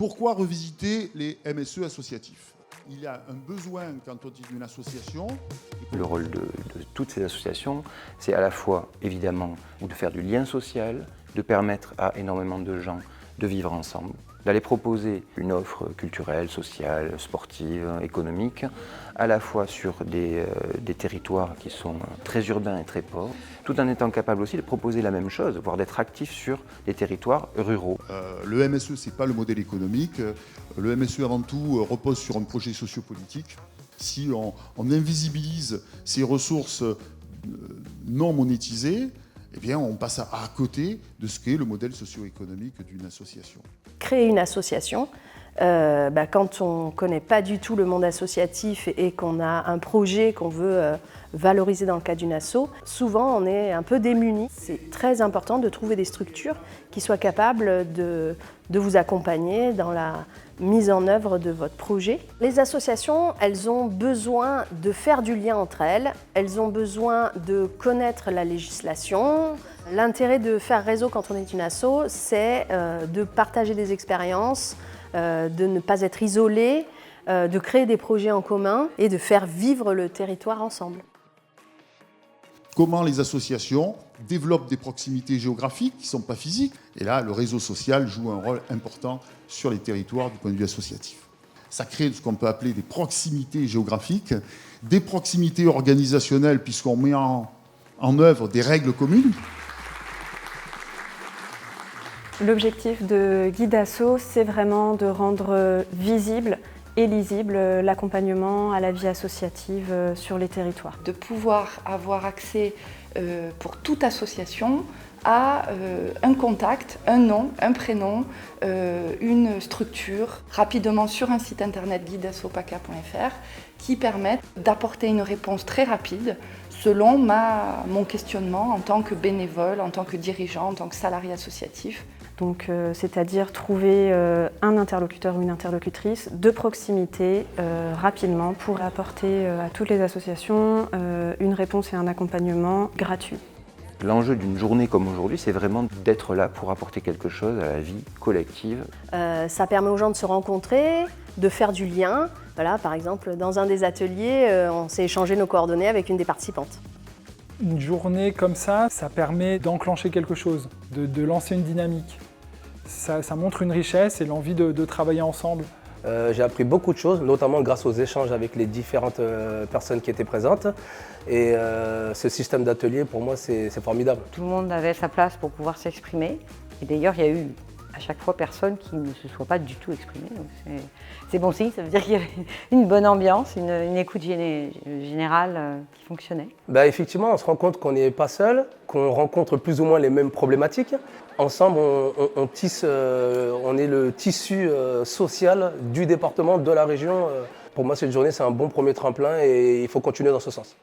Pourquoi revisiter les MSE associatifs ? Il y a un besoin quand on dit d'une association. Le rôle de toutes ces associations, c'est à la fois évidemment de faire du lien social, de permettre à énormément de gens de vivre ensemble, d'aller proposer une offre culturelle, sociale, sportive, économique, à la fois sur des territoires qui sont très urbains et très pauvres, tout en étant capable aussi de proposer la même chose, voire d'être actif sur des territoires ruraux. Le MSE, ce n'est pas le modèle économique. Le MSE, avant tout, repose sur un projet sociopolitique. Si on invisibilise ces ressources non monétisées, eh bien, on passe à côté de ce qu'est le modèle socio-économique d'une association. Créer une association, quand on ne connaît pas du tout le monde associatif et qu'on a un projet qu'on veut valoriser dans le cadre d'une asso, souvent on est un peu démuni. C'est très important de trouver des structures qui soient capables de vous accompagner dans la mise en œuvre de votre projet. Les associations, elles ont besoin de faire du lien entre elles, elles ont besoin de connaître la législation. L'intérêt de faire réseau quand on est une asso, c'est de partager des expériences, de ne pas être isolé, de créer des projets en commun et de faire vivre le territoire ensemble. Comment les associations développent des proximités géographiques qui ne sont pas physiques. Et là, le réseau social joue un rôle important sur les territoires du point de vue associatif. Ça crée ce qu'on peut appeler des proximités géographiques, des proximités organisationnelles, puisqu'on met en œuvre des règles communes. L'objectif de Guide Asso, c'est vraiment de rendre visible et lisible l'accompagnement à la vie associative sur les territoires. De pouvoir avoir accès pour toute association à un contact, un nom, un prénom, une structure, rapidement sur un site internet guideassopaca.fr qui permettent d'apporter une réponse très rapide selon mon questionnement en tant que bénévole, en tant que dirigeant, en tant que salarié associatif. Donc, c'est-à-dire trouver un interlocuteur ou une interlocutrice de proximité rapidement pour apporter à toutes les associations une réponse et un accompagnement gratuit. L'enjeu d'une journée comme aujourd'hui, c'est vraiment d'être là pour apporter quelque chose à la vie collective. Ça permet aux gens de se rencontrer, de faire du lien. Voilà, par exemple, dans un des ateliers, on s'est échangé nos coordonnées avec une des participantes. Une journée comme ça permet d'enclencher quelque chose, de lancer une dynamique. Ça montre une richesse et l'envie de travailler ensemble. J'ai appris beaucoup de choses, notamment grâce aux échanges avec les différentes personnes qui étaient présentes. Et ce système d'atelier, pour moi, c'est formidable. Tout le monde avait sa place pour pouvoir s'exprimer. Et d'ailleurs, il y a eu à chaque fois personne qui ne se soit pas du tout exprimé. Donc c'est bon signe, ça veut dire qu'il y avait une bonne ambiance, une écoute générale qui fonctionnait. Effectivement, on se rend compte qu'on n'est pas seul, qu'on rencontre plus ou moins les mêmes problématiques. Ensemble, on tisse, on est le tissu social du département, de la région. Pour moi, cette journée, c'est un bon premier tremplin et il faut continuer dans ce sens.